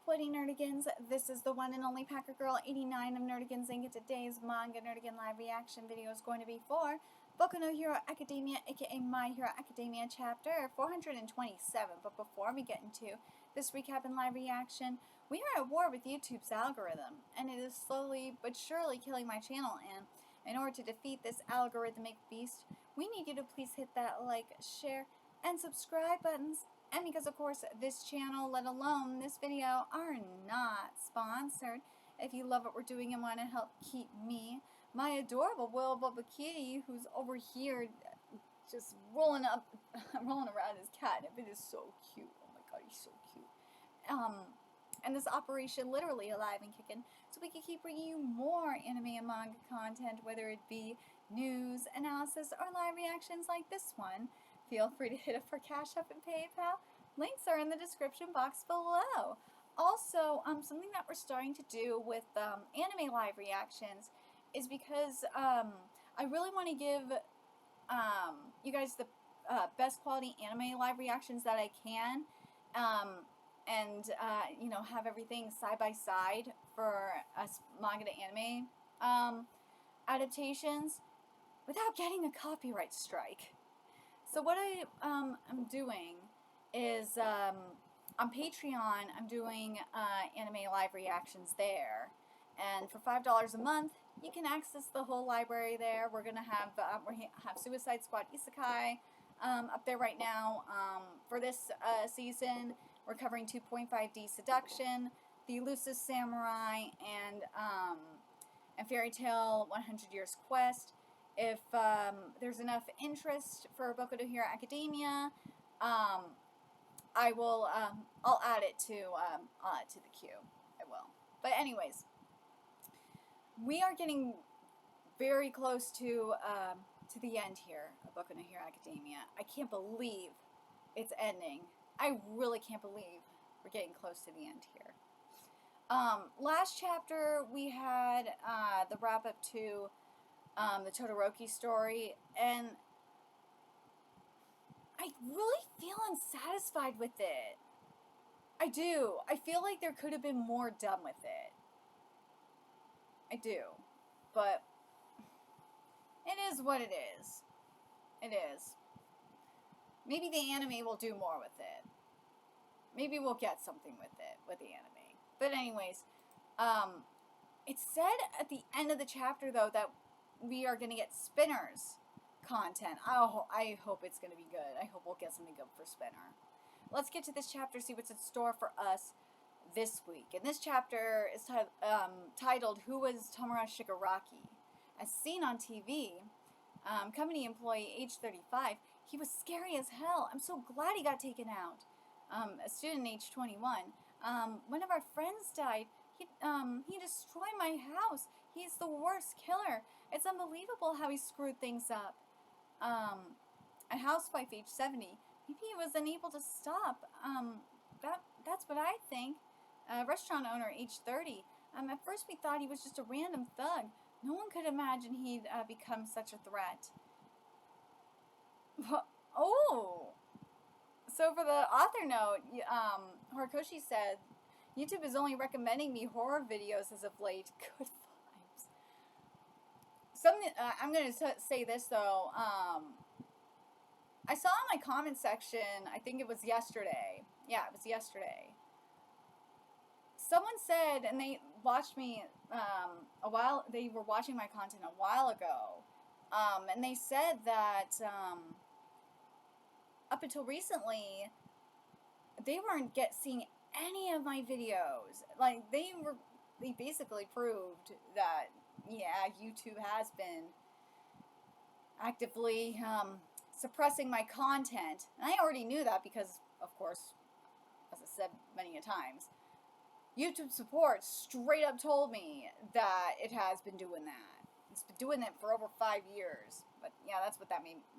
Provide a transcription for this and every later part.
up, Woody Nerdigans? This is the one and only Packer Girl 89 of Nerdigans, and today's Manga Nerdigan live reaction video is going to be for Boku no Hero Academia, aka My Hero Academia chapter 427. But before we get into this recap and live reaction, we are at war with YouTube's algorithm, and it is slowly but surely killing my channel. And in order to defeat this algorithmic beast, we need you to please hit that like, share, and subscribe buttons. And because, of course, this channel, let alone this video, are not sponsored. If you love what we're doing and want to help keep me, my adorable Will Bubba Kitty, who's over here just rolling around his catnip. It is so cute. Oh my god, he's so cute. And this operation literally alive and kicking, so we can keep bringing you more anime and manga content, whether it be news, analysis, or live reactions like this one. Feel free to hit up for Cash App and PayPal. Links are in the description box below. Also, something that we're starting to do with anime live reactions is because I really want to give you guys the best quality anime live reactions that I can, and you know, have everything side by side for us manga to anime adaptations without getting a copyright strike. So what I'm doing is on Patreon, I'm doing anime live reactions there, and for $5 a month, you can access the whole library there. We're gonna have Suicide Squad Isekai up there right now. For this season, we're covering 2.5D Seduction, The Elusive Samurai, and Fairy Tale 100 Years Quest. If there's enough interest for Boku no Hero Academia, I will I'll add it to the queue. I will. But anyways, we are getting very close to the end here of Boku no Hero Academia. I can't believe it's ending. I really can't believe we're getting close to the end here. Last chapter we had the wrap up to the Todoroki story, and I really feel unsatisfied with it. I do. I feel like there could have been more done with it. I do. But it is what it is. It is. Maybe the anime will do more with it. Maybe we'll get something with it, with the anime. But anyways, it said at the end of the chapter, though, that we are going to get Spinner's content. I hope it's going to be good. I hope we'll get something good for Spinner. Let's get to this chapter, see what's in store for us this week. And this chapter is titled, Who Was Tamura Shigaraki? As seen on TV, company employee, age 35, he was scary as hell. I'm so glad he got taken out. A student, age 21. One of our friends died. He destroyed my house. He's the worst killer. It's unbelievable how he screwed things up. A housewife, age 70. Maybe he was unable to stop. That's what I think. A restaurant owner, age 30. At first we thought he was just a random thug. No one could imagine he'd become such a threat. Oh! So for the author note, Horikoshi said, YouTube is only recommending me horror videos as of late. Good vibes. Something I'm going to say this, though. I saw in my comment section, I think it was yesterday. Yeah, it was yesterday. Someone said, and they watched me they were watching my content a while ago. And they said that up until recently, they weren't seeing any of my videos. Like, they basically proved that, yeah, YouTube has been actively suppressing my content. And I already knew that because, of course, as I said many a times, YouTube support straight up told me that it has been doing that. It's been doing it for over 5 years. But yeah, that's what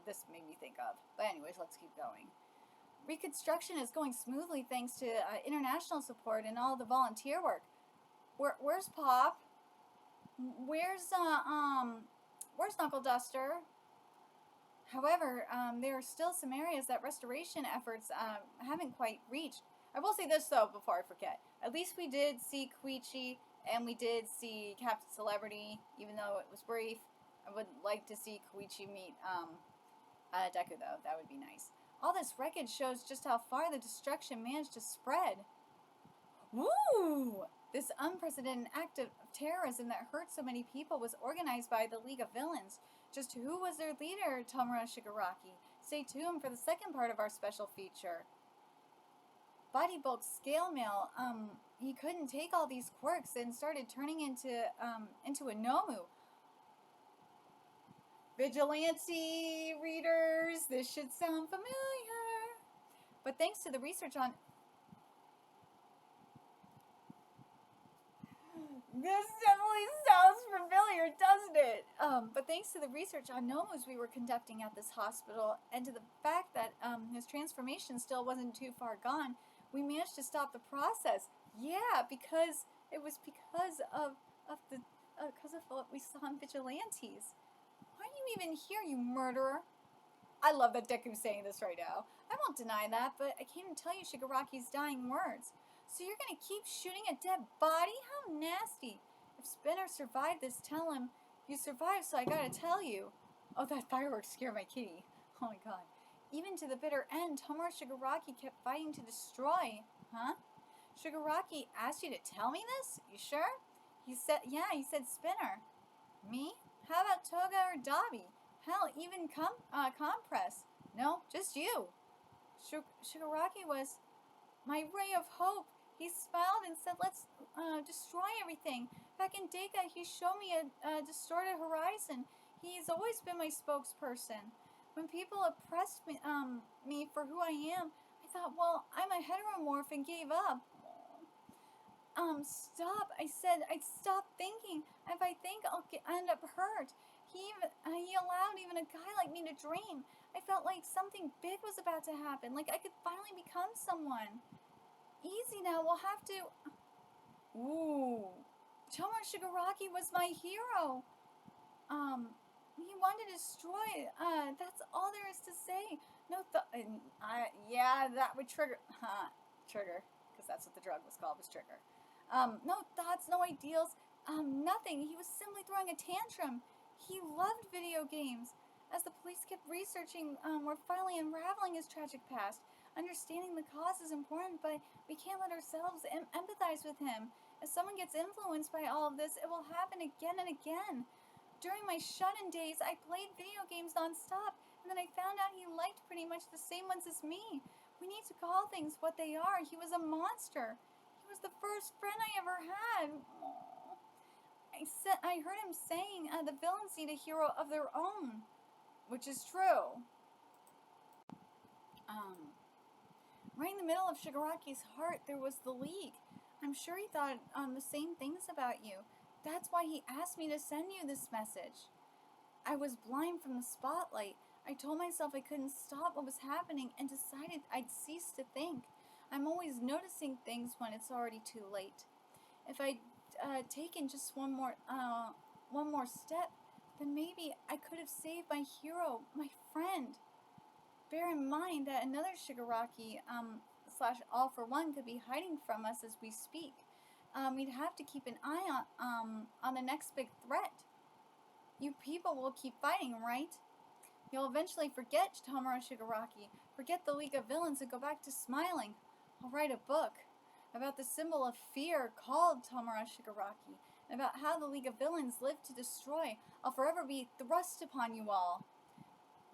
this made me think of. But anyways, let's keep going. Reconstruction is going smoothly thanks to international support and all the volunteer work. Where's Pop? Where's Knuckle Duster? However, there are still some areas that restoration efforts haven't quite reached. I will say this, though, before I forget. At least we did see Koichi, and we did see Captain Celebrity, even though it was brief. I would like to see Koichi meet Deku, though. That would be nice. All this wreckage shows just how far the destruction managed to spread. Woo! This unprecedented act of terrorism that hurt so many people was organized by the League of Villains. Just who was their leader, Tomura Shigaraki? Stay tuned for the second part of our special feature. Body bulk scale mail, he couldn't take all these quirks and started turning into a Nomu. Vigilante readers, this should sound familiar. But thanks to the research on... This definitely sounds familiar, doesn't it? But thanks to the research on Nomus we were conducting at this hospital, and to the fact that his transformation still wasn't too far gone, we managed to stop the process. Yeah, because it was because of what we saw in Vigilantes. Why are you even here, you murderer? I love that Deku's saying this right now. I won't deny that, but I came to tell you Shigaraki's dying words. So you're gonna keep shooting a dead body? How nasty. If Spinner survived this, tell him you survived, so I gotta tell you. Oh, that fireworks scared my kitty. Oh my god. Even to the bitter end, Tomura Shigaraki kept fighting to destroy. Huh? Shigaraki asked you to tell me this? You sure? He said, yeah, he said Spinner. Me? How about Toga or Dabi? Hell, even Compress. No, just you. Shigaraki was my ray of hope. He smiled and said, let's destroy everything. Back in Deka, he showed me a distorted horizon. He's always been my spokesperson. When people oppressed me for who I am, I thought, well, I'm a heteromorph and gave up. Stop. I said I'd stop thinking. If I think, I'll end up hurt. He allowed even a guy like me to dream. I felt like something big was about to happen, like I could finally become someone. Easy now, we'll have to... Ooh. Tomura Shigaraki was my hero. He wanted to destroy, that's all there is to say. No yeah, that would trigger, trigger, because that's what the drug was called, was trigger. No thoughts, no ideals, nothing. He was simply throwing a tantrum. He loved video games. As the police kept researching, we're finally unraveling his tragic past. Understanding the cause is important, but we can't let ourselves empathize with him. If someone gets influenced by all of this, it will happen again and again. During my shut-in days, I played video games non-stop, and then I found out he liked pretty much the same ones as me. We need to call things what they are. He was a monster. He was the first friend I ever had. I heard him saying the villains need a hero of their own, which is true. Right in the middle of Shigaraki's heart, there was the League. I'm sure he thought the same things about you. That's why he asked me to send you this message. I was blind from the spotlight. I told myself I couldn't stop what was happening and decided I'd cease to think. I'm always noticing things when it's already too late. If I'd taken just one more step, then maybe I could have saved my hero, my friend. Bear in mind that another Shigaraki / All for One could be hiding from us as we speak. We'd have to keep an eye on the next big threat. You people will keep fighting, right? You'll eventually forget Tomura Shigaraki, forget the League of Villains, and go back to smiling. I'll write a book about the symbol of fear called Tomura Shigaraki, and about how the League of Villains live to destroy. I'll forever be thrust upon you all.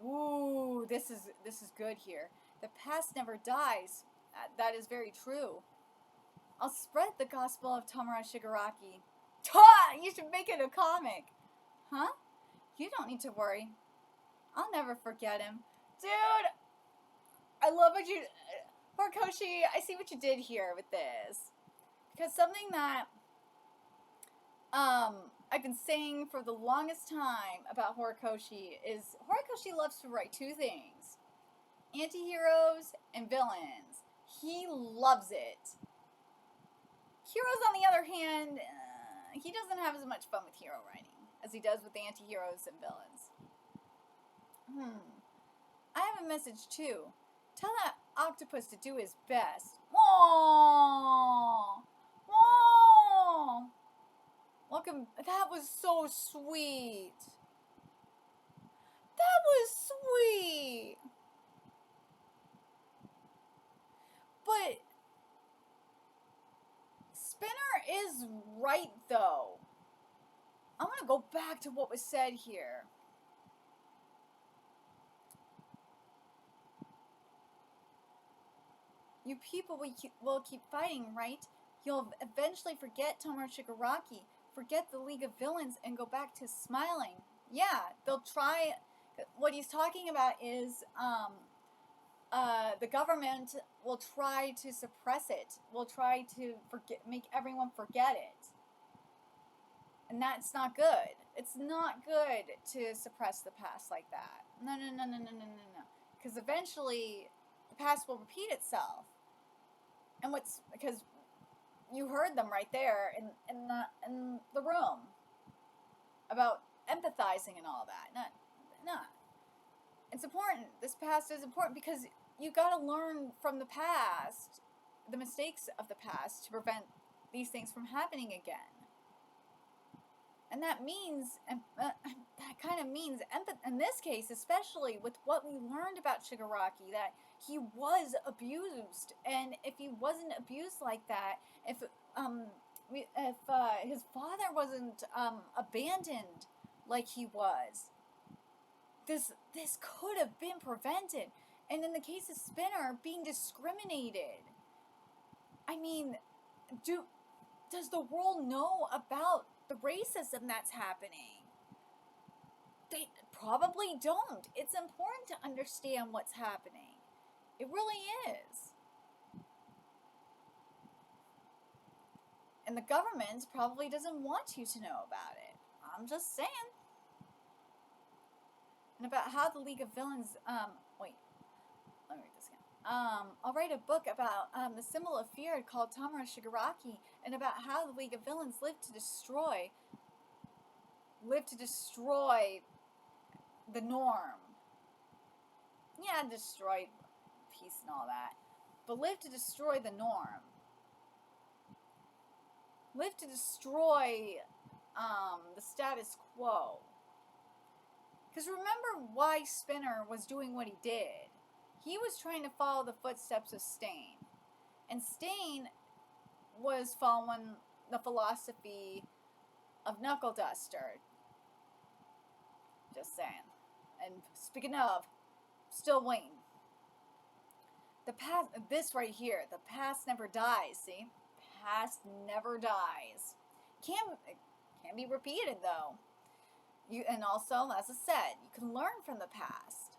Ooh, this is good here. The past never dies. That is very true. I'll spread the gospel of Tomura Shigaraki. You should make it a comic. Huh? You don't need to worry. I'll never forget him. Dude, I love what you... Horikoshi, I see what you did here with this. Because something that I've been saying for the longest time about Horikoshi is Horikoshi loves to write two things. Anti-heroes and villains. He loves it. Heroes, on the other hand, he doesn't have as much fun with hero writing as he does with anti-heroes and villains. I have a message too. Tell that octopus to do his best. Aww! Aww! Welcome. That was so sweet. That was sweet. But Spinner is right, though. I want to go back to what was said here. You people will keep fighting, right? You'll eventually forget Tomoe Shigaraki, forget the League of Villains, and go back to smiling. Yeah, they'll try. What he's talking about is the government will try to suppress it. Will try to make everyone forget it. And that's not good. It's not good to suppress the past like that. No. Because eventually, the past will repeat itself. And because you heard them right there in the room about empathizing and all that. No. It's important. This past is important because you gotta learn from the past, the mistakes of the past, to prevent these things from happening again. And that means, that kind of means empathy. In this case, especially with what we learned about Shigaraki, that he was abused, and if he wasn't abused like that, if his father wasn't abandoned like he was, this could have been prevented. And in the case of Spinner being discriminated, I mean, does the world know about the racism that's happening? They probably don't. It's important to understand what's happening. It really is. And the government probably doesn't want you to know about it. I'm just saying. And about how the League of Villains, wait, let me read this again. I'll write a book about the symbol of fear called Tomoe Shigaraki, and about how the League of Villains live to destroy the norm. Yeah, destroy peace and all that. But live to destroy the norm. Live to destroy the status quo. Because remember why Spinner was doing what he did. He was trying to follow the footsteps of Stain. And Stain was following the philosophy of Knuckle Duster. Just saying. And speaking of, still waiting. The past, this right here, the past never dies, see? Past never dies. Can be repeated, though. And also, as I said, you can learn from the past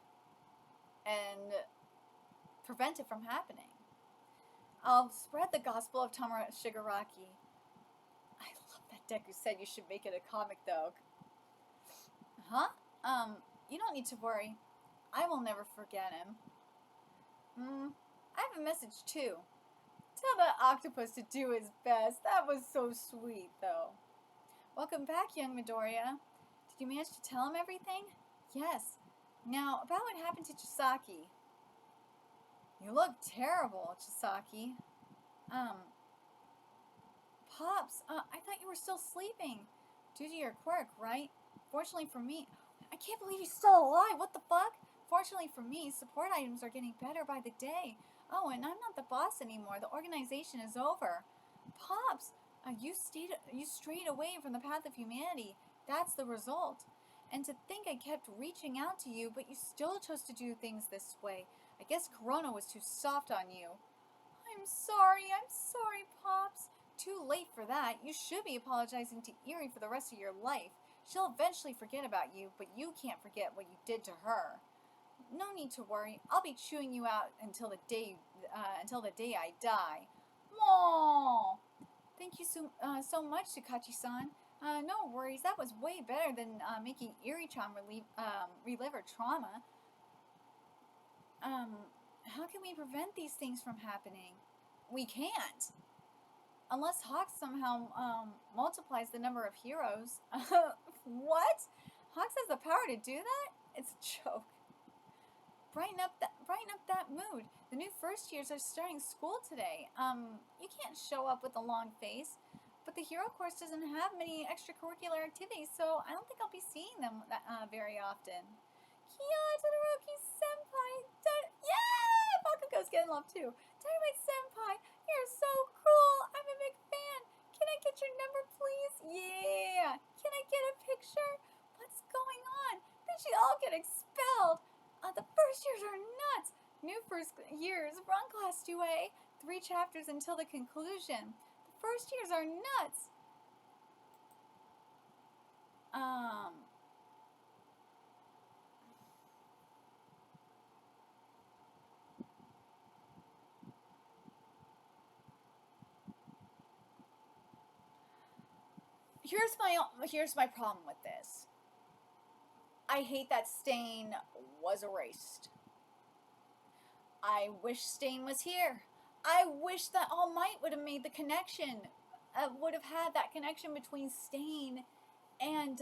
and prevent it from happening. I'll spread the gospel of Tomoe Shigaraki. I love that Deku said you should make it a comic, though. Huh? You don't need to worry. I will never forget him. I have a message, too. Tell that octopus to do his best. That was so sweet, though. Welcome back, young Midoriya. Did you manage to tell him everything? Yes. Now, about what happened to Chisaki. You look terrible, Chisaki. Pops, I thought you were still sleeping. Due to your quirk, right? Fortunately for me... I can't believe he's still alive. What the fuck? Fortunately for me, support items are getting better by the day. Oh, and I'm not the boss anymore. The organization is over. Pops, you strayed away from the path of humanity. That's the result. And to think I kept reaching out to you, but you still chose to do things this way. I guess Corona was too soft on you. I'm sorry, Pops. Too late for that. You should be apologizing to Eri for the rest of your life. She'll eventually forget about you, but you can't forget what you did to her. No need to worry. I'll be chewing you out until the day I die. Aww. Thank you so much, Tsukachi-san. No worries. That was way better than making Eri-chan relive her trauma. How can we prevent these things from happening? We can't. Unless Hawks somehow multiplies the number of heroes. What? Hawks has the power to do that? It's a joke. brighten up that mood. The new first years are starting school today. You can't show up with a long face, but the hero course doesn't have many extracurricular activities, so I don't think I'll be seeing them very often. Yeah, Todoroki Senpai! Yeah! Bakugo's getting love too. Dynamite Senpai, you're so cool! I'm a big fan! Can I get your number, please? Yeah! Can I get a picture? What's going on? They should all get expelled! The first years are nuts! New first years, run class 2A. 3 chapters until the conclusion. The first years are nuts! Here's my problem with this. I hate that Stain was erased. I wish Stain was here. I wish that All Might would have made the connection. Would have had that connection between Stain and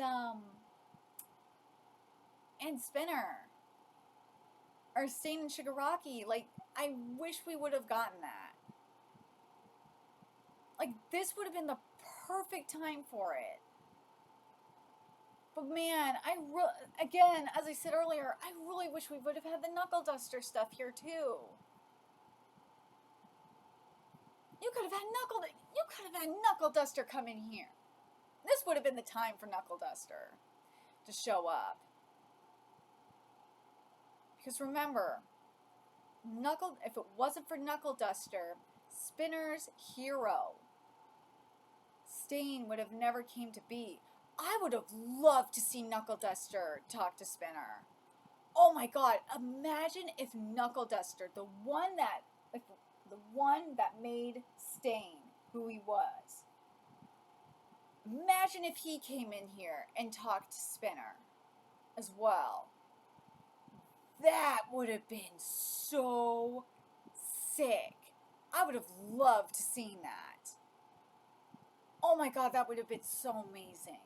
Spinner. Or Stain and Shigaraki. Like, I wish we would have gotten that. Like, this would have been the perfect time for it. But man, again, as I said earlier, I really wish we would have had the Knuckle Duster stuff here too. You could have had Knuckle Duster come in here. This would have been the time for Knuckle Duster to show up. Because remember, if it wasn't for Knuckle Duster, Spinner's hero, Stain, would have never came to be. I would have loved to see Knuckle Duster talk to Spinner. Oh my god, imagine if Knuckle Duster, the one that made Stain who he was, imagine if he came in here and talked to Spinner as well. That would have been so sick. I would have loved to see that. Oh my god, that would have been so amazing.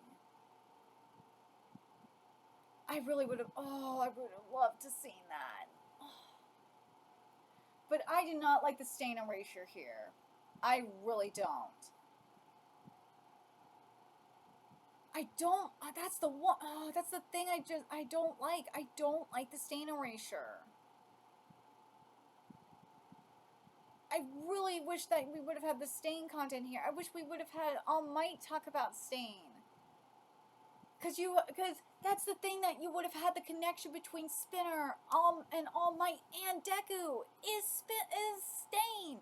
I really would have, I would have loved to see that. Oh. But I do not like the Stain erasure here. I really don't. That's the one, that's the thing I don't like. I don't like the Stain erasure. I really wish that we would have had the Stain content here. I wish we would have had All Might talk about Stain. Because that's the thing, that you would have had the connection between Spinner and All Might and Deku is Stain.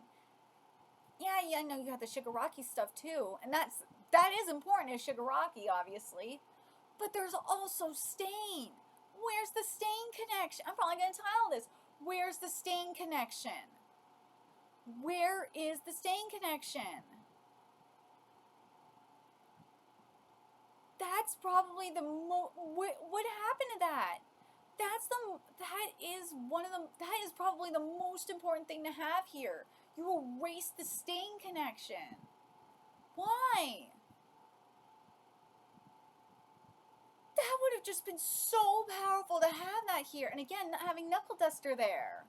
Yeah, I know you have the Shigaraki stuff too, and that is important to Shigaraki, obviously. But there's also Stain. Where's the Stain connection? I'm probably going to title this, Where's the Stain connection? Where is the Stain connection? That's probably what happened to that? That is probably the most important thing to have here. You erase the Stain connection. Why? That would have just been so powerful to have that here. And again, not having Knuckle Duster there.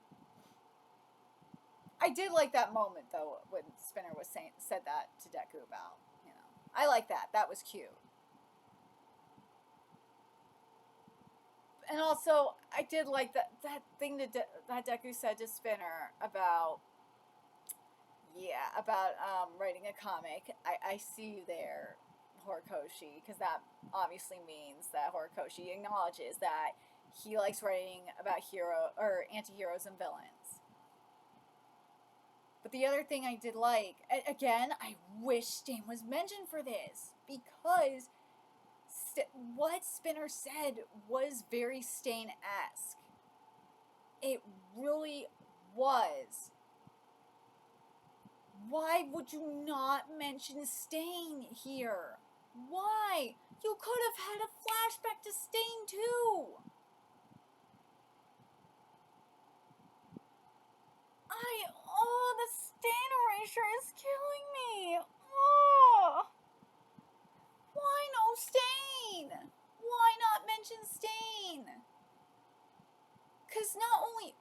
I did like that moment though when Spinner said that to Deku about, I like that. That was cute. And also, I did like that thing that Deku said to Spinner about, writing a comic. I see you there, Horikoshi, because that obviously means that Horikoshi acknowledges that he likes writing about anti-heroes and villains. But the other thing I did like, again, I wish Stain was mentioned for this, because what Spinner said was very Stain-esque. It really was. Why would you not mention Stain here? Why? You could have had a flashback to Stain too. The Stain erasure is killing me. Oh. Why no Stain? Why not mention Stain? Because not only,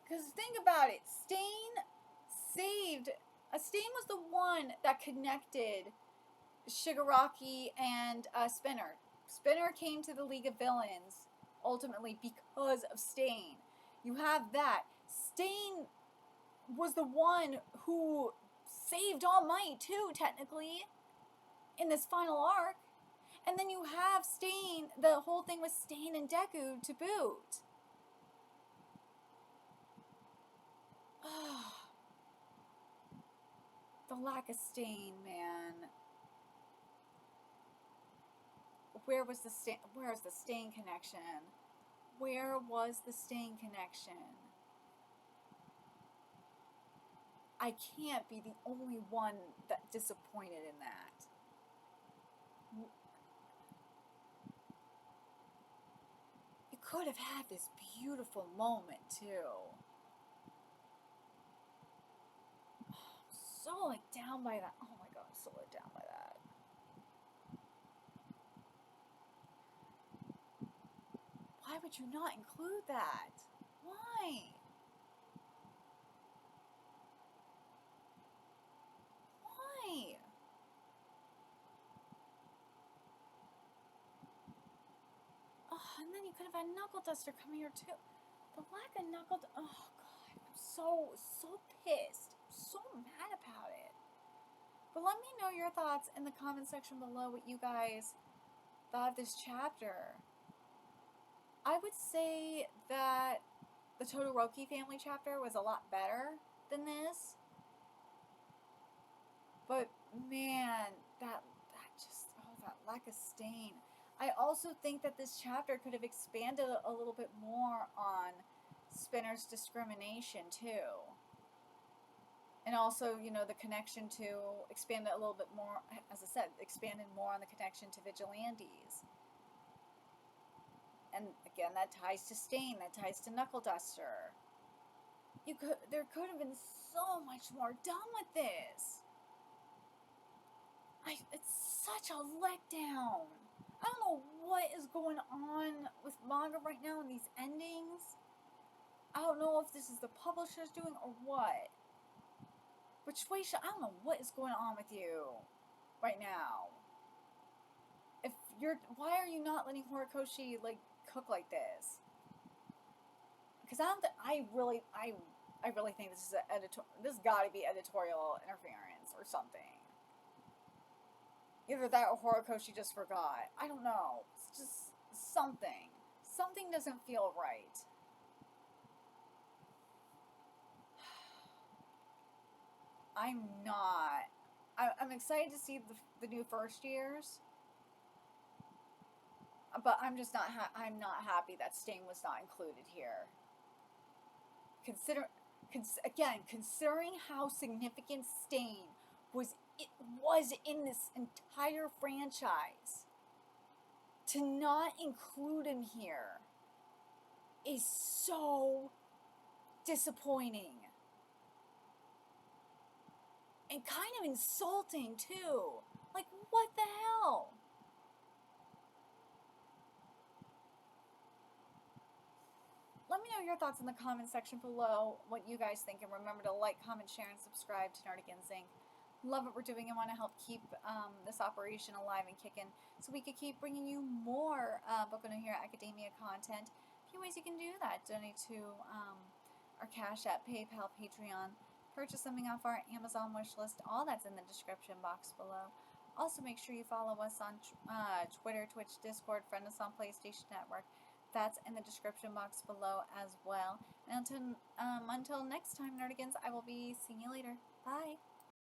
Stain was the one that connected Shigaraki and Spinner. Spinner came to the League of Villains ultimately because of Stain. You have that. Stain was the one who saved All Might too, technically, in this final arc. And then you have Stain, the whole thing with Stain and Deku to boot. The lack of Stain, man. Where's the Stain connection? Where was the Stain connection? I can't be the only one that disappointed in that. You could have had this beautiful moment too. I'm so let down by that. Oh my god, I'm so let down by that. Why would you not include that? Why? Why? Oh, and then you could have had Knuckle Duster come here too. The lack of Knuckle Duster. Oh god, I'm so pissed. I'm so mad about it. But let me know your thoughts in the comment section below, what you guys thought of this chapter. I would say that the Todoroki family chapter was a lot better than this. But man, that lack of Stain. I also think that this chapter could have expanded a little bit more on Spinner's discrimination too. And also, you know, the connection to expand it a little bit more, as I said, expanded more on the connection to vigilantes. And again, that ties to Stain, that ties to Knuckle Duster. There could have been so much more done with this. It's such a letdown. I don't know what is going on with manga right now in these endings. I don't know if this is the publishers doing or what. But Shueisha, I don't know what is going on with you right now. Why are you not letting Horikoshi cook like this? Because I really think this is this has got to be editorial interference or something. Either that or Horikoshi just forgot. I don't know. It's just something. Something doesn't feel right. I'm excited to see the new first years. But I'm just not I'm not happy that Stain was not included here. Considering how significant Stain was in this entire franchise, to not include him here is so disappointing. And kind of insulting too. Like, what the hell? Let me know your thoughts in the comment section below, what you guys think, and remember to like, comment, share, and subscribe to Nerdigans Inc. Love what we're doing and want to help keep this operation alive and kicking so we could keep bringing you more Boku no Hero Academia content. A few ways you can do that: donate to our Cash App, PayPal, Patreon, purchase something off our Amazon wish list. All that's in the description box below. Also, make sure you follow us on Twitter, Twitch, Discord, friend us on PlayStation Network. That's in the description box below as well. And until next time, Nerdigans, I will be seeing you later. Bye.